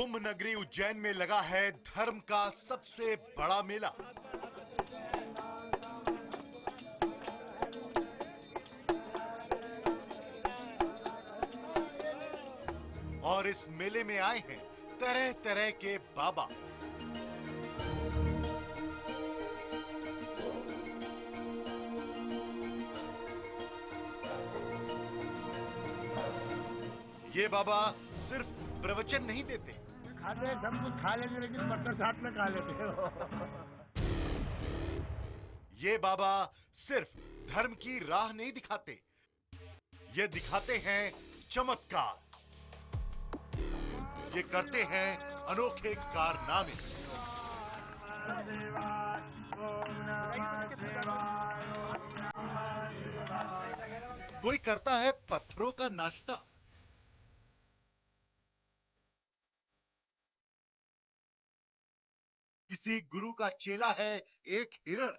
कुंभ नगरी उज्जैन में लगा है धर्म का सबसे बड़ा मेला। और इस मेले में आए हैं तरह तरह के बाबा। ये बाबा सिर्फ प्रवचन नहीं देते, खाते सब कुछ खा लेंगे लेकिन मटर साथ में खा लेते हो। ये बाबा सिर्फ धर्म की राह नहीं दिखाते, ये दिखाते हैं चमत्कार। ये करते हैं अनोखे कारनामे। कोई करता है पत्थरों का नाश्ता, किसी गुरु का चेला है एक हिरण।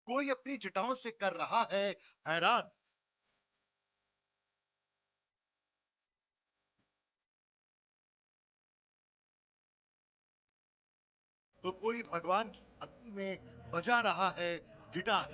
कोई अपनी जटाओं से कर रहा है हैरान। तो कोई भगवान की भक्ति में बजा रहा है गिटार।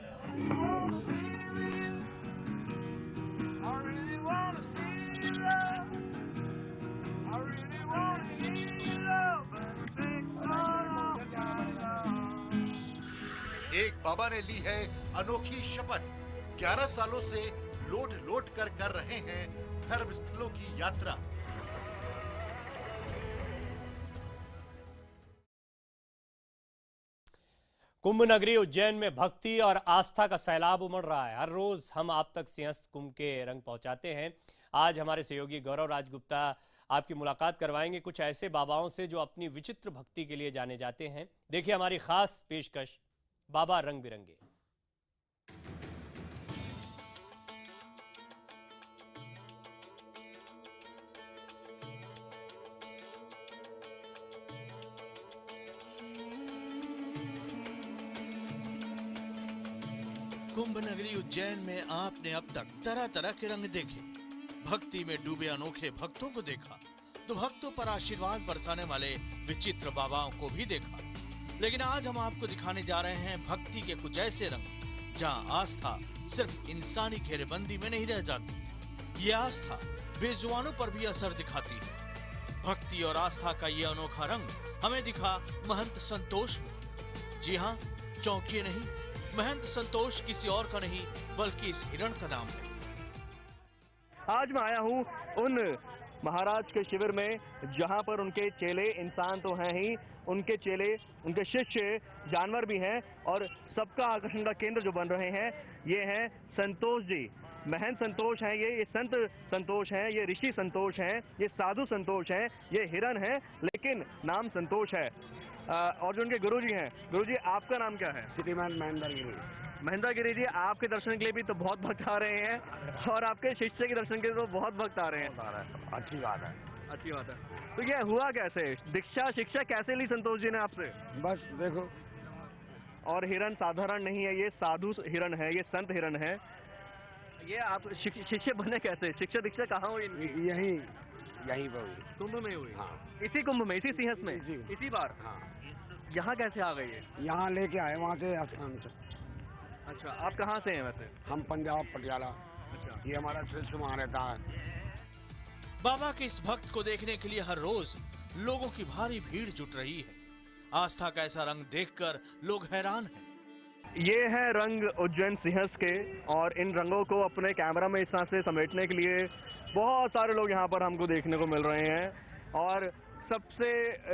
एक बाबा ने ली है अनोखी शपथ। 11 सालों से लोट लोट कर रहे हैं धर्म स्थलों की यात्रा। कुंभ नगरी उज्जैन में भक्ति और आस्था का सैलाब उमड़ रहा है। हर रोज हम आप तक सिंहस्थ कुंभ के रंग पहुंचाते हैं। आज हमारे सहयोगी गौरव राजगुप्ता आपकी मुलाकात करवाएंगे कुछ ऐसे बाबाओं से जो अपनी विचित्र भक्ति के लिए जाने जाते हैं। देखिए हमारी खास पेशकश, बाबा रंग बिरंगे। कुंभ नगरी उज्जैन में आपने अब तक तरह तरह के रंग देखे, भक्ति में डूबे अनोखे भक्तों को देखा, तो भक्तों पर आशीर्वाद बरसाने वाले विचित्र बाबाओं को भी देखा। लेकिन आज हम आपको दिखाने जा रहे हैं भक्ति के कुछ ऐसे रंग जहां आस्था सिर्फ इंसानी घेरेबंदी में नहीं रह जाती, ये आस्था बेजुबानों पर भी असर दिखाती है। भक्ति और आस्था का ये अनोखा रंग हमें दिखा महंत संतोष में। जी हाँ, चौंकिए नहीं, महंत संतोष किसी और का नहीं बल्कि इस हिरण का नाम है। आज मैं आया हूँ उन महाराज के शिविर में जहाँ पर उनके चेले इंसान तो हैं ही, उनके चेले, उनके शिष्य जानवर भी हैं और सबका आकर्षण का केंद्र जो बन रहे हैं ये हैं संतोष जी। महंत संतोष हैं ये संत संतोष हैं, ये ऋषि संतोष हैं, ये साधु संतोष हैं, ये हिरण हैं, लेकिन नाम संतोष है। और जो उनके गुरुजी हैं, गुरुजी आपका नाम क्या है? श्रीमान महेंद्र गिरी। महेंद्र गिरी जी, आपके दर्शन के लिए भी तो बहुत भक्त आ रहे हैं और आपके शिष्य के दर्शन के लिए तो बहुत भक्त आ रहे हैं। अच्छी बात है। अच्छी बात है। तो ये हुआ कैसे, दीक्षा शिक्षा कैसे ली संतोष जी ने आपसे? बस देखो। और हिरण साधारण नहीं है, ये साधु हिरण है, ये संत हिरण है। ये आप शिष्य बने कैसे? शिक्षा दीक्षा कहाँ हुई? यहीं पर हुई। कुंभ में हुई? हाँ। इसी कुंभ में, इसी सिंहस्थ में? इसी बार? हाँ। यहाँ कैसे आ गई है? यहाँ लेके आए वहाँ से आसाम से। अच्छा, आप कहाँ से हैं वैसे? हम पंजाब पटियाला। अच्छा। ये हमारा शिष्य वहाँ रहता है। बाबा के इस भक्त को देखने के लिए हर रोज लोगों की भारी भीड़ जुट रही है। आस्था का ऐसा रंग देखकर लोग हैरान हैं। ये है रंग उज्जैन सिंहस्थ के, और इन रंगों को अपने कैमरा में इस तरह से समेटने के लिए बहुत सारे लोग यहाँ पर हमको देखने को मिल रहे हैं। और सबसे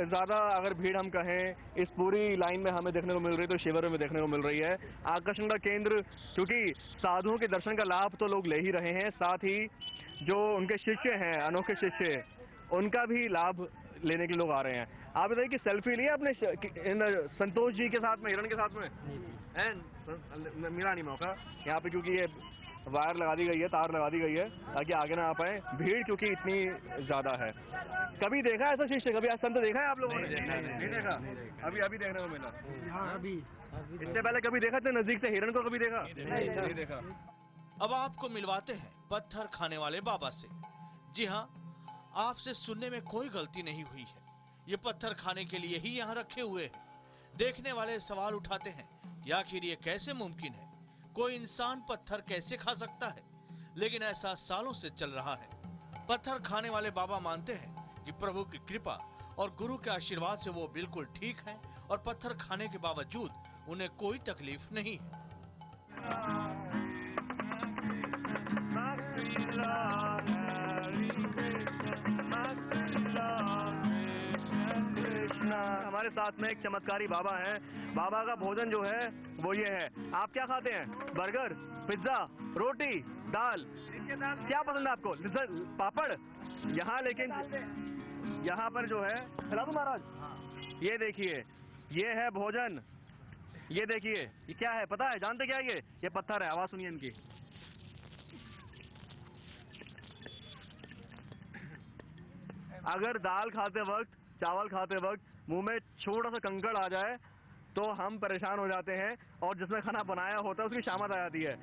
ज़्यादा अगर भीड़ हम कहें इस पूरी लाइन में हमें देखने को मिल रही है तो शिविर में देखने को मिल रही है। आकर्षण का केंद्र, क्योंकि साधुओं के दर्शन का लाभ तो लोग ले ही रहे हैं, साथ ही जो उनके शिष्य हैं, अनोखे शिष्य, उनका भी लाभ लेने के लोग आ रहे हैं। आप बताइए कि सेल्फी लिया आपने इन संतोष जी के साथ में, हिरण के साथ में? मिला नहीं मौका यहाँ पे, क्योंकि ये वायर लगा दी गई है, तार लगा दी गई है ताकि आगे ना आ पाए, भीड़ क्योंकि इतनी ज्यादा है। कभी देखा है ऐसा शीशे? कभी ऐसा तो देखा है आप लोगों ने? नहीं देखा। अभी देखने को मिला। अभी इससे पहले कभी देखा थे नजदीक से हिरण को? कभी देखा? नहीं देखा। अब आपको मिलवाते हैं पत्थर खाने वाले बाबा से। जी हाँ, आपसे सुनने में कोई गलती नहीं हुई है। ये पत्थर खाने के लिए ही यहाँ रखे हुए हैं। देखने वाले सवाल उठाते हैं कि आखिर ये कैसे मुमकिन है, कोई इंसान पत्थर कैसे खा सकता है? लेकिन ऐसा सालों से चल रहा है। पत्थर खाने वाले बाबा मानते हैं कि प्रभु की कृपा और गुरु के आशीर्वाद से वो बिल्कुल ठीक हैं और पत्थर खाने के बावजूद उन्हें कोई तकलीफ नहीं है। हमारे साथ में एक चमत्कारी बाबा हैं। बाबा का भोजन जो है वो ये है। आप क्या खाते हैं? बर्गर, पिज्जा, रोटी, दाल, क्या पसंद है आपको? पापड़? यहाँ लेकिन यहाँ पर जो है, राजू महाराज, ये देखिए, ये है भोजन। ये देखिए, ये क्या है पता है? जानते क्या है? ये पत्थर है। आवाज सुनिए इनकी। अगर दाल खाते वक्त, चावल खाते वक्त मुंह में छोटा सा कंकड़ आ जाए तो हम परेशान हो जाते हैं और जिसमें खाना बनाया होता है उसकी शामत आ जाती है।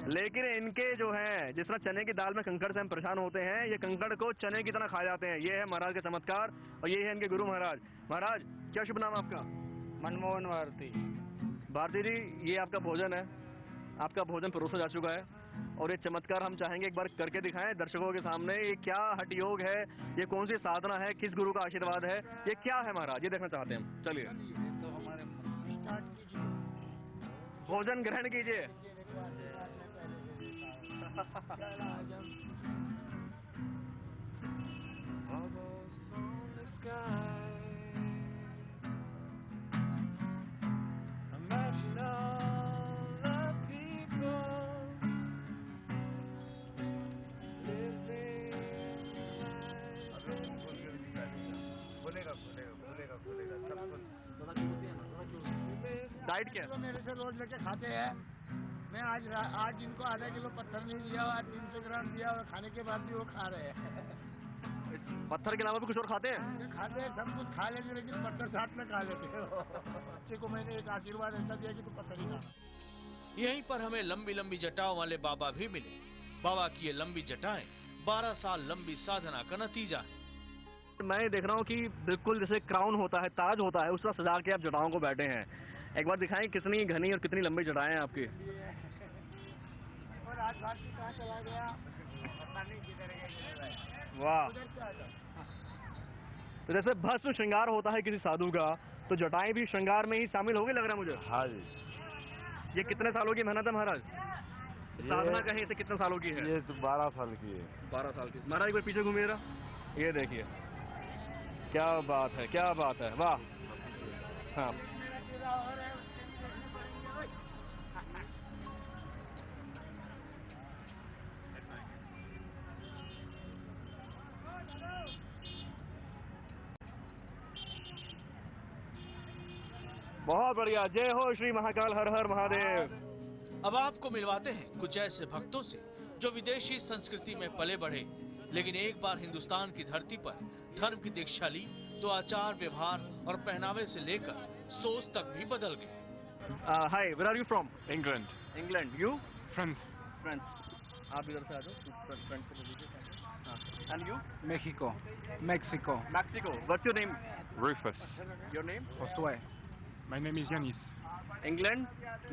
लेकिन इनके जो है, जिस तरह चने की दाल में कंकड़ से हम परेशान होते हैं, ये कंकड़ को चने की तरह खा जाते हैं। ये है महाराज का चमत्कार और ये है इनके गुरु महाराज। महाराज, क्या शुभ नाम आपका? मनमोहन भारती। भारती जी, ये आपका भोजन है। आपका भोजन परोसा जा चुका है और ये चमत्कार हम चाहेंगे एक बार करके दिखाएं दर्शकों के सामने। ये क्या हठ योग है? ये कौन सी साधना है? किस गुरु का आशीर्वाद है? ये क्या है महाराज? ये देखना चाहते हैं हम। चलिए, तो हमारे भोजन ग्रहण कीजिए। डाइट क्या है? मेरे से रोज लेके खाते हैं। मैं आज इनको आधा किलो पत्थर नहीं दिया और 300 ग्राम दिया और खाने के बाद भी वो खा रहे हैं। पत्थर के अलावा भी कुछ और खाते हैं? खाते हैं, सब कुछ खा लेंगे लेकिन पत्थर साथ में खा लेते हैं। बच्चे को मैंने एक आशीर्वाद ऐसा दिया कि तू पत्थर ही खाना। यहीं पर हमें लंबी लंबी जटाओं वाले बाबा भी मिले। बाबा की ये लंबी जटाएं 12 साल लंबी साधना का नतीजा है। मैं देख रहा हूँ कि बिल्कुल जैसे क्राउन होता है, ताज होता है, उस तरह सजा के आप जटाओं को बैठे हैं। एक बार दिखाएं कितनी घनी और कितनी लंबी जटाएं हैं आपकी। और आज भारती कहाँ चला गया? पता नहीं किधर गया। वाह। तो जैसे भस्म श्रृंगार होता है किसी साधु का, तो जटाएं भी श्रृंगार में ही शामिल होगी लग रहा है मुझे। हाँ जी। ये कितने सालों की मेहनत है महाराज? साधना कहीं से कितने सालों की है? ये तो 12 साल की है। 12 साल की। महाराज एक बार पीछे घूमिए जरा। ये देखिए, क्या बात है, क्या बात है, वाह। हाँ, बहुत बढ़िया। जय हो श्री महाकाल, हर हर महादेव। अब आपको मिलवाते हैं कुछ ऐसे भक्तों से जो विदेशी संस्कृति में पले बढ़े, लेकिन एक बार हिंदुस्तान की धरती पर धर्म की दीक्षा ली तो आचार व्यवहार और पहनावे से लेकर सोच तक भी बदल गए। Hi, where are you from? England. England. You? France. France. आप इधर से आ जाओ, फ्रंट से लीजिए। And you? Mexico. Mexico. Mexico. What's your name? Rufus। Your name? Josué. My name is Yanis. England,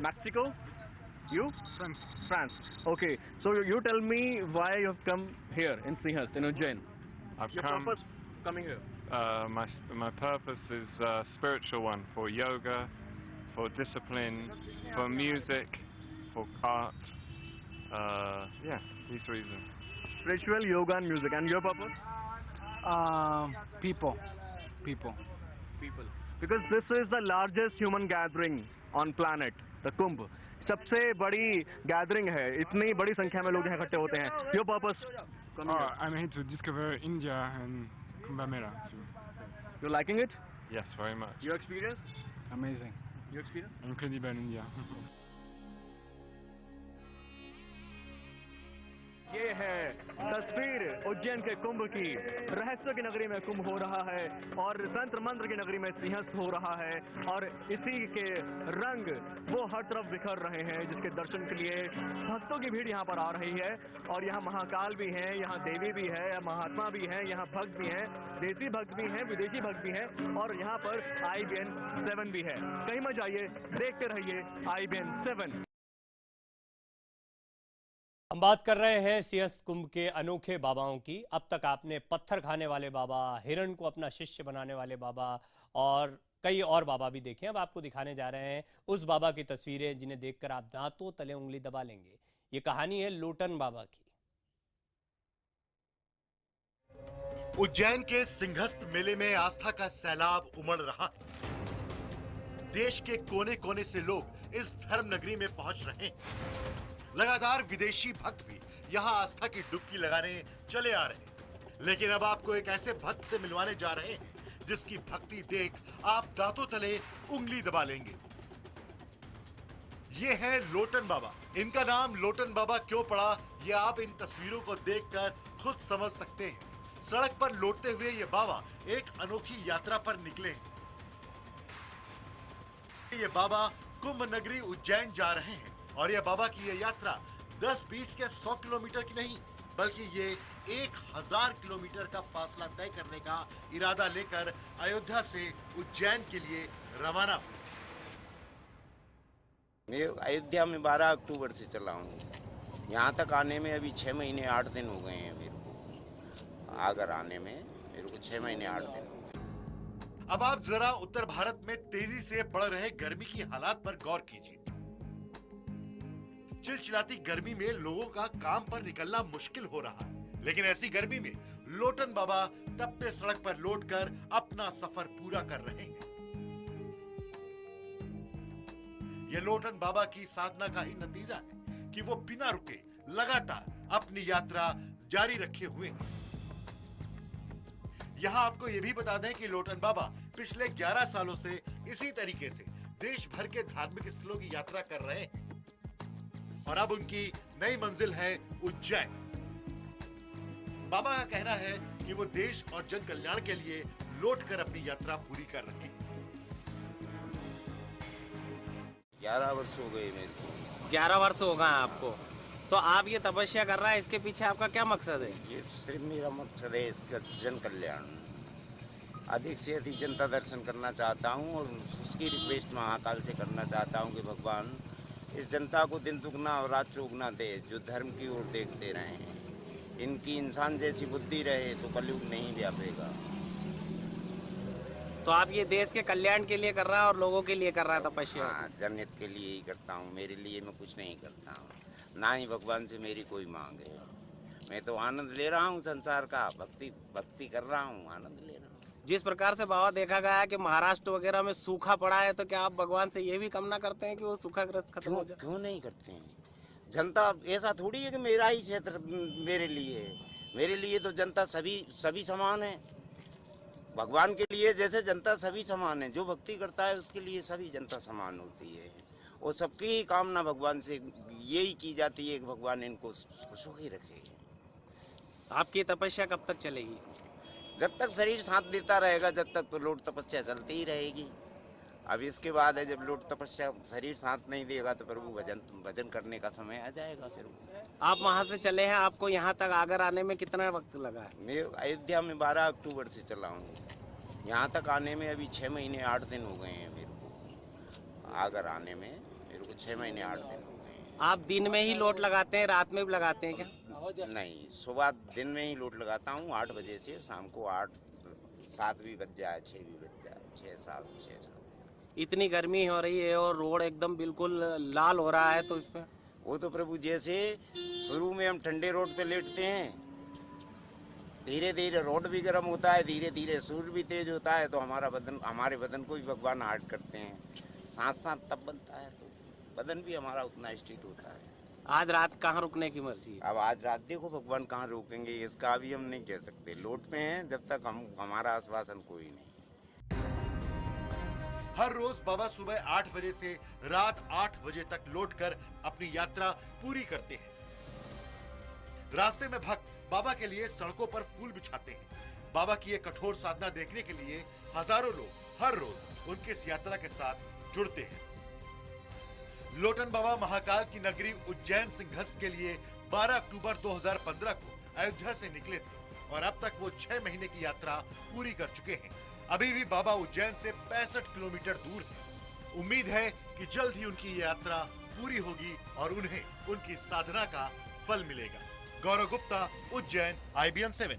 Mexico. You? France. France. Okay. So you tell me why you have come here in Sinhast, in Ujjain. I've Your come. purpose coming here. My purpose is a spiritual one, for yoga, for discipline, for music, for art. Yeah, these reasons. Spiritual, yoga, and music. And your purpose? People. People. Because this is the largest human gathering on planet, the Kumbh. सबसे बड़ी gathering है, इतनी बड़ी संख्या में लोग यहाँ इकट्ठे होते हैं। Your purpose? I'm here to discover India and Kumbh Mela. You liking it? Yes, very much. Your experience? Amazing. Your experience? Incredible India. ये है तस्वीर उज्जैन के कुंभ की। रहस्य की नगरी में कुंभ हो रहा है और तंत्र मंत्र की नगरी में सिंहस्थ हो रहा है और इसी के रंग वो हर तरफ बिखर रहे हैं, जिसके दर्शन के लिए भक्तों की भीड़ यहाँ पर आ रही है। और यहाँ महाकाल भी हैं, यहाँ देवी भी है, महात्मा भी हैं, यहाँ भक्त भी हैं, देसी भक्त भी हैं, विदेशी भक्त भी हैं और यहाँ पर IBN 7 भी है। कहीं मत जाइए, देखते रहिए IBN 7। हम बात कर रहे हैं सिंहस्थ कुंभ के अनोखे बाबाओं की। अब तक आपने पत्थर खाने वाले बाबा, हिरण को अपना शिष्य बनाने वाले बाबा और कई और बाबा भी देखे। अब आपको दिखाने जा रहे हैं उस बाबा की तस्वीरें जिन्हें देखकर आप दांतों तले उंगली दबा लेंगे। ये कहानी है लोटन बाबा की। उज्जैन के सिंहस्थ मेले में आस्था का सैलाब उमड़ रहा है। देश के कोने कोने से लोग इस धर्म नगरी में पहुंच रहे हैं। लगातार विदेशी भक्त भी यहां आस्था की डुबकी लगाने चले आ रहे हैं। लेकिन अब आपको एक ऐसे भक्त से मिलवाने जा रहे हैं जिसकी भक्ति देख आप दांतों तले उंगली दबा लेंगे। ये है लोटन बाबा। इनका नाम लोटन बाबा क्यों पड़ा, ये आप इन तस्वीरों को देखकर खुद समझ सकते हैं। सड़क पर लौटते हुए ये बाबा एक अनोखी यात्रा पर निकले हैं। ये बाबा कुंभ नगरी उज्जैन जा रहे हैं और ये बाबा की ये यात्रा 10, 20 या 100 किलोमीटर की नहीं, बल्कि ये 1000 किलोमीटर का फासला तय करने का इरादा लेकर अयोध्या से उज्जैन के लिए रवाना हुए। मैं अयोध्या में 12 अक्टूबर से चला हूँ। यहाँ तक आने में अभी 6 महीने 8 दिन हो गए हैं मेरे को। आगर आने में मेरे को 6 महीने 8 दिन हो गए। अब आप जरा उत्तर भारत में तेजी से बढ़ रहे गर्मी की हालात पर गौर कीजिए। चिलचिलाती गर्मी में लोगों का काम पर निकलना मुश्किल हो रहा है, लेकिन ऐसी गर्मी में लोटन बाबा तपते सड़क पर लौटकर अपना सफर पूरा कर रहे हैं। यह लोटन बाबा की साधना का ही नतीजा है कि वो बिना रुके लगातार अपनी यात्रा जारी रखे हुए हैं। यहां आपको यह भी बता दें कि लोटन बाबा पिछले 11 सालों से इसी तरीके से देश भर के धार्मिक स्थलों की यात्रा कर रहे हैं और अब उनकी नई मंजिल है उज्जैन। बाबा का कहना है कि वो देश और जन कल्याण के लिए लौटकर अपनी यात्रा पूरी कर रहे हैं। 11 वर्ष हो गए मेरे को। 11 वर्ष हो गए आपको, तो आप ये तपस्या कर रहा है, इसके पीछे आपका क्या मकसद है? ये सिर्फ मेरा मकसद है इसका जन कल्याण। अधिक से अधिक जनता दर्शन करना चाहता हूँ और उसकी रिक्वेस्ट महाकाल से करना चाहता हूँ कि भगवान इस जनता को दिन दुगना और रात चौगुना दे, जो धर्म की ओर देखते रहे। इनकी इंसान जैसी बुद्धि रहे तो कलयुग नहीं व्यापेगा। तो आप ये देश के कल्याण के लिए कर रहा है और लोगों के लिए कर रहा है तपस्या? हाँ, जनहित के लिए ही करता हूँ। मेरे लिए मैं कुछ नहीं करता हूँ, ना ही भगवान से मेरी कोई मांग है। मैं तो आनंद ले रहा हूँ संसार का, भक्ति कर रहा हूँ, आनंद ले रहा हूँ। जिस प्रकार से बाबा देखा गया है कि महाराष्ट्र वगैरह में सूखा पड़ा है, तो क्या आप भगवान से ये भी कामना करते हैं कि वो सूखाग्रस्त खत्म हो जाए? क्यों नहीं करते हैं? जनता ऐसा थोड़ी है कि मेरा ही क्षेत्र मेरे लिए है। मेरे लिए तो जनता सभी समान है। भगवान के लिए जैसे जनता सभी समान है, जो भक्ति करता है उसके लिए सभी जनता समान होती है और सबकी ही कामना भगवान से यही की जाती है कि भगवान इनको सुखी रखे। आपकी तपस्या कब तक चलेगी? जब तक शरीर साथ देता रहेगा, जब तक तो लोट तपस्या चलती ही रहेगी। अब इसके बाद है जब लोट तपस्या शरीर साथ नहीं देगा तो प्रभु भजन करने का समय आ जाएगा। फिर आप वहाँ से चले हैं, आपको यहाँ तक आगर आने में कितना वक्त लगा है? मैं अयोध्या में 12 अक्टूबर से चला हूँ। यहाँ तक आने में अभी 6 महीने 8 दिन हो गए हैं मेरे को। आगर आने में मेरे को 6 महीने 8 दिन हो गए हैं। आप दिन में ही लोट लगाते हैं, रात में भी लगाते हैं क्या? नहीं, सुबह दिन में ही लोट लगाता हूँ 8 बजे से शाम को 8, 7 भी बज जाए, 6 भी बज जाए, 6, 7। इतनी गर्मी हो रही है और रोड एकदम बिल्कुल लाल हो रहा है, तो इसमें वो तो प्रभु जैसे शुरू में हम ठंडे रोड पे लेटते हैं, धीरे धीरे रोड भी गर्म होता है, धीरे धीरे सूर्य भी तेज होता है, तो हमारे बदन को भी भगवान हार्ड करते हैं। साथ साथ तब बनता है तो बदन भी हमारा उतना स्ट्रिक्ट होता है। आज रात कहाँ रुकने की मर्जी है? अब आज रात देखो भगवान कहाँ रोकेंगे, इसका अभी हम नहीं कह सकते। लोट पे हैं जब तक हमारा आश्वासन कोई नहीं। हर रोज बाबा सुबह 8 बजे से रात 8 बजे तक लौटकर अपनी यात्रा पूरी करते हैं। रास्ते में भक्त बाबा के लिए सड़कों पर फूल बिछाते हैं। बाबा की ये कठोर साधना देखने के लिए हजारों लोग हर रोज उनकी इस यात्रा के साथ जुड़ते हैं। लोटन बाबा महाकाल की नगरी उज्जैन सिंहस्थ के लिए 12 अक्टूबर 2015 को अयोध्या से निकले थे और अब तक वो 6 महीने की यात्रा पूरी कर चुके हैं। अभी भी बाबा उज्जैन से 65 किलोमीटर दूर है। उम्मीद है कि जल्द ही उनकी ये यात्रा पूरी होगी और उन्हें उनकी साधना का फल मिलेगा। गौरव गुप्ता, उज्जैन, IBN 7।